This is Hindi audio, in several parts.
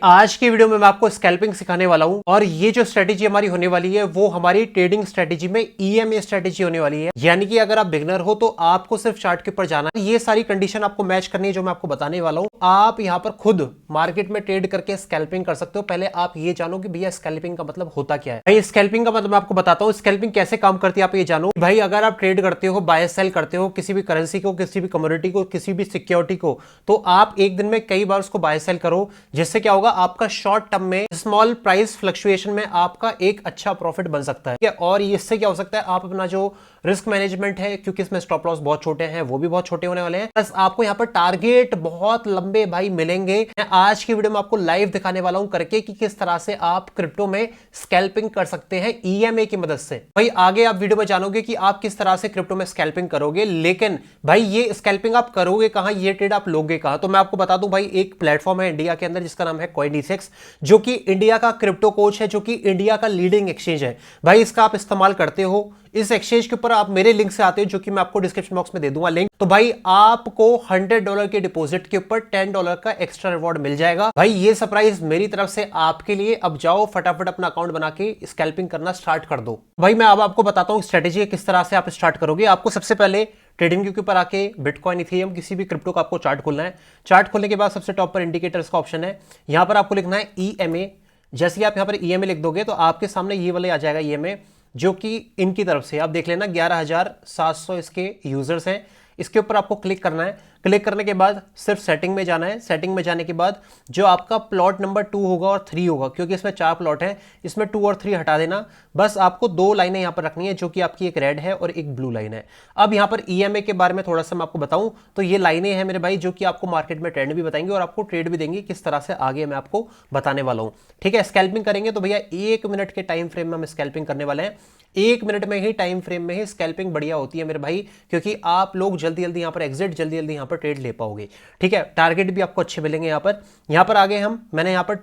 आज की वीडियो में मैं आपको स्कैल्पिंग सिखाने वाला हूं और ये जो स्ट्रेटेजी हमारी होने वाली है वो हमारी ट्रेडिंग स्ट्रेटेजी में ईएमए स्ट्रेटेजी होने वाली है। यानी कि अगर आप बिगनर हो तो आपको सिर्फ चार्ट के ऊपर जाना है, ये सारी कंडीशन आपको मैच करनी है जो मैं आपको बताने वाला हूं। आप यहां पर खुद मार्केट में ट्रेड करके स्कैल्पिंग कर सकते हो। पहले आप ये जानो कि भैया स्कैल्पिंग का मतलब होता क्या है। भाई स्कैल्पिंग का मतलब मैं आपको बताता हूं, स्कैल्पिंग कैसे काम करती है आप ये जानो। भाई अगर आप ट्रेड करते हो, बाय सेल करते हो किसी भी करेंसी को, किसी भी कमोडिटी को, किसी भी सिक्योरिटी को, तो आप एक दिन में कई बार उसको बाय सेल करो, जिससे क्या होगा आपका शॉर्ट टर्म में स्मॉल प्राइस फ्लक्चुएशन में आपका एक अच्छा प्रॉफिट बन सकता है। और इससे क्या हो सकता है, आप अपना जो रिस्क मैनेजमेंट है, क्योंकि इसमें स्टॉप लॉस बहुत छोटे हैं, वो भी बहुत छोटे होने वाले हैं, प्लस आपको यहां पर टारगेट बहुत लंबे भाई मिलेंगे। मैं आज की वीडियो में आपको लाइव दिखाने वाला हूं करके कि किस तरह से आप क्रिप्टो में स्कैल्पिंग कर सकते हैं ईएमए की मदद से। भाई आगे आप वीडियो में जानोगे कि आप किस तरह से क्रिप्टो में स्कैल्पिंग करोगे, लेकिन भाई ये स्कैल्पिंग आप करोगे कहां, ये ट्रेड आप लोगे कहां, तो मैं आपको बता दूं भाई एक प्लेटफॉर्म है इंडिया के अंदर जिसका नाम है CoinDCX, जो कि इंडिया का क्रिप्टो कोच है, जो कि इंडिया का लीडिंग एक्सचेंज है। भाई इसका आप इस्तेमाल करते हो, इस एक्सचेंज के ऊपर आप मेरे लिंक से आते हो, जो कि मैं आपको डिस्क्रिप्शन बॉक्स में दे दूंगा लिंक। तो भाई आपको $100 के डिपॉजिट के ऊपर $10 का एक्स्ट्रा रिवॉर्ड मिल जाएगा। भाई ये सरप्राइज मेरी तरफ से आपके लिए। अब जाओ फटाफट अपना अकाउंट बना के स्कैल्पिंग करना स्टार्ट कर दो। भाई मैं अब आपको बताता हूं स्ट्रेटेजी किस तरह से आप स्टार्ट करोगे। आपको सबसे पहले ट्रेडिंग व्यू के ऊपर आके बिटकॉइन, इथेरियम, किसी भी क्रिप्टो का आपको चार्ट खोलना है। चार्ट खोलने के बाद सबसे टॉप पर इंडिकेटर्स का ऑप्शन है, यहां पर आपको लिखना है ईएमए। जैसे ही आप यहां पर ईएमए लिख दोगे तो आपके सामने ये वाले आ जाएगा ईएमए, जो कि इनकी तरफ से आप देख लेना 11,700 इसके यूजर्स हैं। इसके ऊपर आपको क्लिक करना है। क्लिक करने के बाद सिर्फ सेटिंग में जाना है। सेटिंग में जाने के बाद जो आपका प्लॉट नंबर 2 होगा और 3 होगा, क्योंकि इसमें 4 प्लॉट है, इसमें 2 और 3 हटा देना। बस आपको 2 लाइनें यहां पर रखनी है, जो कि आपकी एक रेड है और एक ब्लू लाइन है। अब यहां पर ईएमए के बारे में थोड़ा सा मैं आपको बताऊं तो ये लाइनें हैं मेरे भाई, जो कि आपको मार्केट में ट्रेंड भी बताएंगे और आपको ट्रेड भी देंगे किस तरह से आगे मैं आपको बताने वाला हूं। ठीक है, स्कैल्पिंग करेंगे तो भैया 1 मिनट के टाइम फ्रेम में हम स्कैल्पिंग करने वाले हैं। 1 मिनट में ही टाइम फ्रेम में ही स्कैल्पिंग बढ़िया होती है मेरे भाई, क्योंकि आप लोग जल्दी जल्दी यहां पर एग्जिट, जल्दी जल्दी यहां पर ट्रेड ले पाओगे। ठीक है, टारगेट भी आपको अच्छे मिलेंगे। यहां पर आगे मैंने यहां पर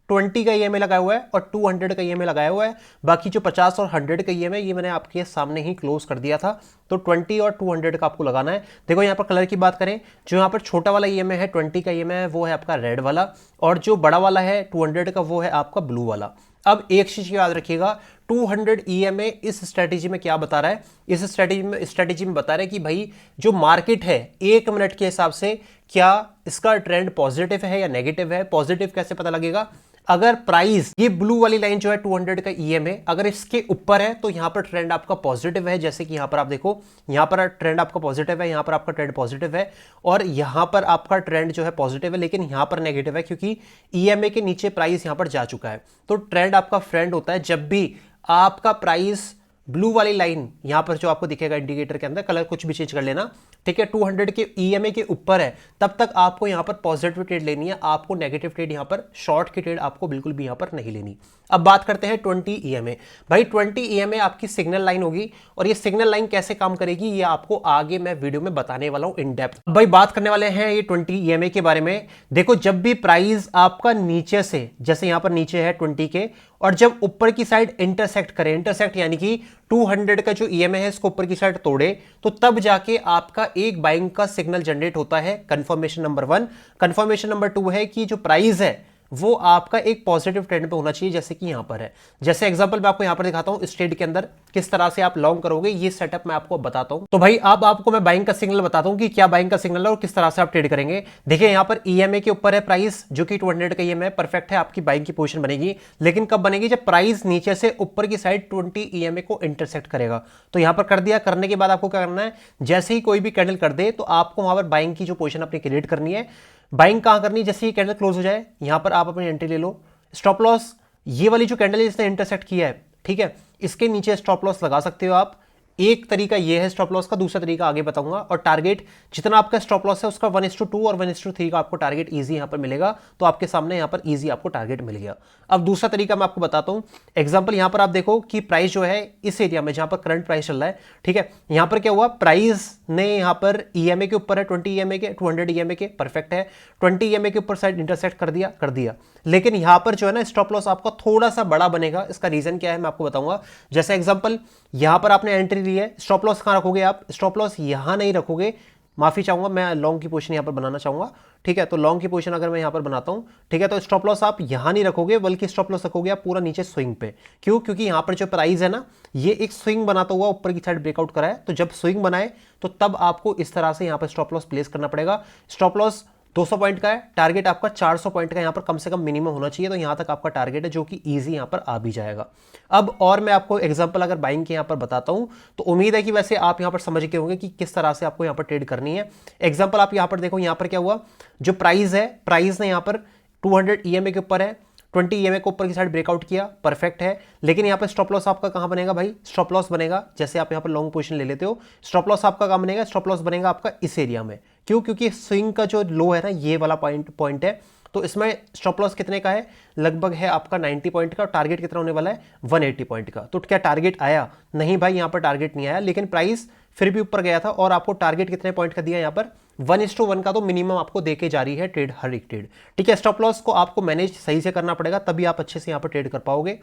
20 का ईएमए लगाया हुआ है और 200 का ईएमए लगाया हुआ है। बाकी जो 50 और 100 का ईएमए ये मैंने आपके सामने ही क्लोज कर दिया था। तो 20 और 200 का आपको लगाना है। देखो यहां पर कलर की बात करें, जो यहां पर छोटा वाला ईएमए है 20 का ईएमए है वो है आपका रेड वाला, और जो बड़ा वाला है 200 का वो है आपका ब्लू वाला। अब एक चीज याद रखिएगा, 200 ईएमए इस स्ट्रेटेजी में क्या बता रहा है, इस स्ट्रेटेजी में बता रहा है कि भाई जो मार्केट है 1 मिनट के हिसाब से क्या इसका ट्रेंड पॉजिटिव है या नेगेटिव है। पॉजिटिव कैसे पता लगेगा, अगर प्राइस ये ब्लू वाली लाइन जो है 200 का ईएमए अगर इसके ऊपर है तो यहां पर ट्रेंड आपका पॉजिटिव है। जैसे कि यहां पर आप देखो, यहां पर ट्रेंड आपका पॉजिटिव है, यहां पर आपका ट्रेंड पॉजिटिव है, और यहां पर आपका ट्रेंड जो है पॉजिटिव है, लेकिन यहां पर नेगेटिव है क्योंकि ईएमए के नीचे प्राइस यहां पर जा चुका है। तो ट्रेंड आपका फ्रेंड होता है जब भी आपका प्राइस ब्लू वाली लाइन यहां पर जो आपको दिखेगा इंडिकेटर के अंदर, कलर कुछ भी चेंज कर लेना, ठीक है, 200 के ईएमए के ऊपर है, तब तक आपको यहां पर पॉजिटिव ट्रेड लेनी है। आपको नेगेटिव ट्रेड यहां पर, शॉर्ट की ट्रेड आपको बिल्कुल भी यहां पर नहीं लेनी। अब बात करते हैं 20 ईएमए। भाई 20 ईएमए आपकी सिग्नल लाइन होगी, और ये सिग्नल लाइन कैसे काम करेगी ये आपको आगे मैं वीडियो में बताने वाला हूं इन डेप्थ। भाई बात करने वाले हैं ये 20 ईएमए के बारे में। देखो जब भी प्राइस आपका नीचे से, जैसे यहां पर नीचे है 20 के, और जब ऊपर की साइड इंटरसेक्ट करे, इंटरसेक्ट यानी कि 200 का जो ईएमए है इसको ऊपर की साइड तोड़े, तो तब जाके आपका एक बाइंग का सिग्नल जनरेट होता है। Confirmation number 1। कंफर्मेशन नंबर 2 है कि जो प्राइस है वो आपका एक पॉजिटिव ट्रेंड पे होना चाहिए, जैसे कि यहां पर है। जैसे एग्जांपल मैं आपको यहां पर दिखाता हूं, इस ट्रेड के अंदर किस तरह से आप लॉन्ग करोगे ये सेटअप मैं आपको बताता हूं। तो भाई अब आपको मैं बाइंग का सिग्नल बताता हूं कि क्या बाइंग का सिग्नल है और किस तरह से आप ट्रेड करेंगे। देखिए यहां पर ईएमए के ऊपर है प्राइस, जो कि 200 का ईएमए परफेक्ट है, आपकी बाइंग की पोजीशन बनेगी। लेकिन कब बनेगी, जब प्राइस नीचे से ऊपर की साइड 20 ईएमए को इंटरसेक्ट करेगा। तो यहां पर कर दिया, करने के बाद आपको क्या करना है, जैसे ही कोई भी कैंडल कर दे तो आपको वहां पर बाइंग की जो पोजीशन अपनी क्रिएट करनी है। बाइंग कहां करनी है, जैसे ही कैंडल क्लोज हो जाए यहां पर आप अपनी एंट्री ले लो। स्टॉप लॉस ये वाली जो कैंडल है जिसने इंटरसेक्ट किया है, ठीक है, इसके नीचे स्टॉप लॉस लगा सकते हो आप। एक तरीका ये है स्टॉप लॉस का, दूसरा तरीका आगे बताऊंगा। और टारगेट जितना आपका स्टॉप लॉस है उसका 1:2 और 1:3 का आपको टारगेट इजी यहां पर मिलेगा। तो आपके सामने यहां पर इजी आपको टारगेट मिल गया। अब दूसरा तरीका मैं आपको बताता हूं। एग्जांपल यहां पर आप देखो कि प्राइस जो है इस एरिया में जहां पर करंट प्राइस चल रहा है, ठीक है, यहां पर क्या हुआ, प्राइस ने यहां पर ईएमए के ऊपर है 20 ईएमए के, 200 ईएमए के, परफेक्ट है। 20 ईएमए के ऊपर साइड इंटरसेक्ट कर दिया। लेकिन यहां पर जो है ना स्टॉप लॉस आपका थोड़ा सा बड़ा बनेगा। इसका रीजन क्या है मैं आपको बताऊंगा। जैसे एग्जांपल यहां पर आपने एंट्री ली है, स्टॉप लॉस कहां रखोगे आप, स्टॉप लॉस यहां नहीं रखोगे, माफी चाहूंगा, मैं लॉन्ग की पोजीशन यहाँ पर बनाना चाहूंगा। ठीक है, तो लॉन्ग की पोजीशन अगर मैं यहाँ पर बनाता हूँ, ठीक है, तो स्टॉप लॉस आप यहाँ नहीं रखोगे, बल्कि स्टॉप लॉस रखोगे आप पूरा नीचे स्विंग पे। क्यों? क्योंकि यहाँ पर जो प्राइस है ना, ये एक स्विंग बनाता हुआ ऊपर की साइड ब्रेकआउट करा है, तो जब स्विंग बनाए तो तब आपको इस तरह से यहाँ पर स्टॉप लॉस प्लेस करना पड़ेगा। स्टॉप लॉस 200 पॉइंट का है, टारगेट आपका 400 पॉइंट का यहाँ पर कम से कम मिनिमम होना चाहिए, तो यहाँ तक आपका टारगेट है जो कि इजी यहाँ पर आ भी जाएगा। अब और मैं आपको एग्जांपल अगर बाइंग के यहाँ पर बताता हूँ, तो उम्मीद है कि वैसे आप यहाँ पर समझ गए होंगे कि किस तरह से आपको यहाँ पर ट्रेड करनी है। एग्जांपल आप यहाँ पर देखो, यहाँ पर क्या हुआ, जो प्राइस है, प्राइस ने यहाँ पर 200 EMA के ऊपर है, 20 EMA को ऊपर की साइड ब्रेकआउट किया, परफेक्ट है। लेकिन यहाँ पे स्टॉप लॉस आपका कहाँ बनेगा भाई? स्टॉप लॉस बनेगा, जैसे आप यहाँ पर लॉन्ग पोजीशन ले लेते हो, स्टॉप लॉस आपका कहाँ बनेगा? स्टॉप लॉस बनेगा आपका इस एरिया में। क्यों? क्योंकि स्विंग का जो लो है ना, ये वाला पॉइंट है, तो इसमें स्टॉप लॉस कितने का है? लगभग है आपका 90 पॉइंट का, और टारगेट कितना होने वाला है? 180 पॉइंट का। तो क्या टारगेट आया? नहीं भाई, यहाँ पर टारगेट नहीं आया, लेकिन प्राइस फिर भी ऊपर गया था, और आपको टारगेट कितने पॉइंट का दिया यहाँ पर? 1:1 का तो मिनिमम आपको देके जा रही है ट्रेड, हर एक ट्रेड। ठीक है, स्टॉप लॉस को आपको मैनेज सही से करना पड़ेगा, तभी आप अच्छे से यहाँ पर ट्रेड कर पाओगे।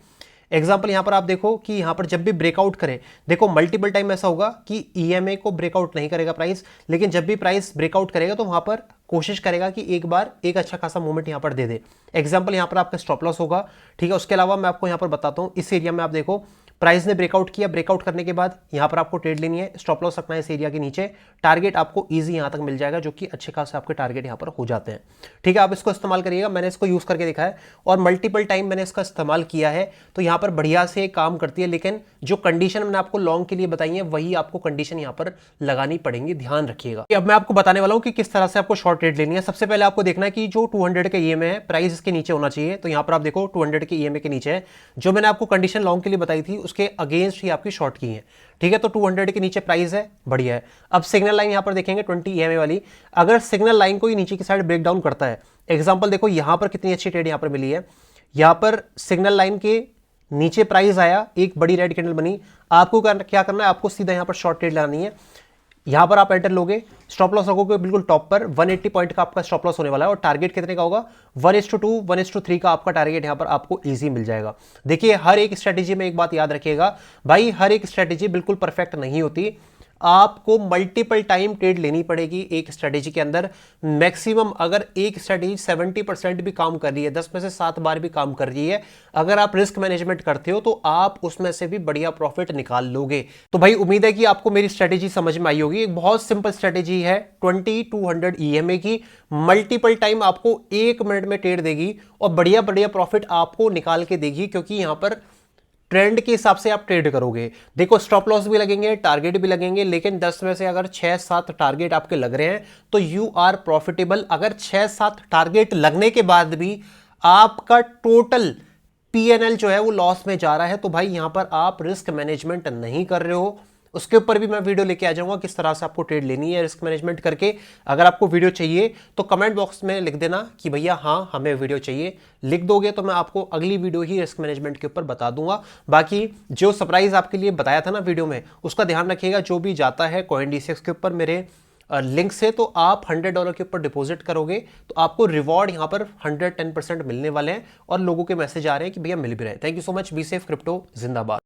एग्जाम्पल यहाँ पर आप देखो कि यहाँ पर जब भी ब्रेकआउट करे, देखो मल्टीपल टाइम ऐसा होगा कि EMA को ब्रेकआउट नहीं करेगा प्राइस, लेकिन जब भी प्राइस ब्रेकआउट करेगा तो वहां पर कोशिश करेगा कि एक बार एक अच्छा खासा मूवमेंट यहाँ पर दे दे। एग्जाम्पल यहाँ पर आपका स्टॉप लॉस होगा। ठीक है, उसके अलावा मैं आपको यहाँ पर बताता हूँ, इस एरिया में आप देखो प्राइस ने ब्रेकआउट किया, ब्रेकआउट करने के बाद यहाँ पर आपको ट्रेड लेनी है, स्टॉप लॉस रखना है इस एरिया के नीचे, टारगेट आपको इजी यहाँ तक मिल जाएगा, जो कि अच्छे खासे आपके टारगेट यहाँ पर हो जाते हैं। ठीक है, आप इसको इस्तेमाल करिएगा, मैंने इसको यूज करके देखा है और मल्टीपल टाइम मैंने इसका इस्तेमाल किया है, तो यहाँ पर बढ़िया से काम करती है। लेकिन जो कंडीशन मैंने आपको लॉन्ग के लिए बताई है, वही आपको कंडीशन यहाँ पर लगानी पड़ेंगी, ध्यान रखिएगा। अब मैं आपको बताने वाला हूँ कि किस तरह से आपको शॉर्ट ट्रेड लेनी है। सबसे पहले आपको देखना है कि जो 200 के EMA है, प्राइस इसके नीचे होना चाहिए, तो यहाँ पर आप देखो 200 के EMA के नीचे है, जो मैंने आपको कंडीशन लॉन्ग के लिए बताई थी उसके अगेंस्ट आपकी शॉर्ट की है। ठीक है, तो 200 के नीचे प्राइस है, बढ़िया है। अब सिग्नल लाइन यहां पर देखेंगे 20 EMA वाली, अगर सिग्नल लाइन को ही नीचे की साइड ब्रेक डाउन करता है, एग्जांपल देखो यहां पर कितनी अच्छी ट्रेड यहां पर मिली है, यहां पर सिग्नल लाइन के नीचे प्राइस आया, एक बड़ी रेड कैंडल बनी, आपको क्या करना है? आपको सीधा यहां पर शॉर्ट ट्रेड लानी है। यहां पर आप एंटर लोगे, स्टॉप लॉस रखोगे बिल्कुल टॉप पर, 180 पॉइंट का आपका स्टॉप लॉस होने वाला है, और टारगेट कितने का होगा? 1:2 1:3 का आपका टारगेट यहां पर आपको इजी मिल जाएगा। देखिए, हर एक स्ट्रेटेजी में एक बात याद रखिएगा भाई, हर एक स्ट्रेटेजी बिल्कुल परफेक्ट नहीं होती, आपको मल्टीपल टाइम ट्रेड लेनी पड़ेगी एक स्ट्रेटेजी के अंदर। मैक्सिमम अगर एक स्ट्रेटेजी 70% भी काम कर रही है, 10 में से 7 बार भी काम कर रही है, अगर आप रिस्क मैनेजमेंट करते हो, तो आप उसमें से भी बढ़िया प्रॉफिट निकाल लोगे। तो भाई उम्मीद है कि आपको मेरी स्ट्रेटेजी समझ में आई होगी। एक बहुत सिंपल स्ट्रेटेजी है, 20-200 EMA की, मल्टीपल टाइम आपको 1 मिनट में ट्रेड देगी, और बढ़िया बढ़िया प्रॉफिट आपको निकाल के देगी, क्योंकि यहां पर ट्रेंड के हिसाब से आप ट्रेड करोगे। देखो, स्टॉप लॉस भी लगेंगे, टारगेट भी लगेंगे, लेकिन 10 में से अगर 6-7 टारगेट आपके लग रहे हैं तो यू आर प्रॉफिटेबल। अगर 6-7 टारगेट लगने के बाद भी आपका टोटल PNL जो है वो लॉस में जा रहा है, तो भाई यहां पर आप रिस्क मैनेजमेंट नहीं कर रहे हो। उसके ऊपर भी मैं वीडियो लेके आ जाऊंगा, किस तरह से आपको ट्रेड लेनी है रिस्क मैनेजमेंट करके। अगर आपको वीडियो चाहिए तो कमेंट बॉक्स में लिख देना कि भैया हाँ हमें वीडियो चाहिए, लिख दोगे तो मैं आपको अगली वीडियो ही रिस्क मैनेजमेंट के ऊपर बता दूंगा। बाकी जो सरप्राइज आपके लिए बताया था ना वीडियो में, उसका ध्यान रखिएगा, जो भी जाता है CoinDCX के ऊपर मेरे लिंक से, तो आप $100 के ऊपर डिपॉजिट करोगे तो आपको रिवॉर्ड यहां पर 110% मिलने वाले हैं, और लोगों के मैसेज आ रहे हैं कि भैया मिल भी रहे हैं। Thank you so much, be safe crypto जिंदाबाद।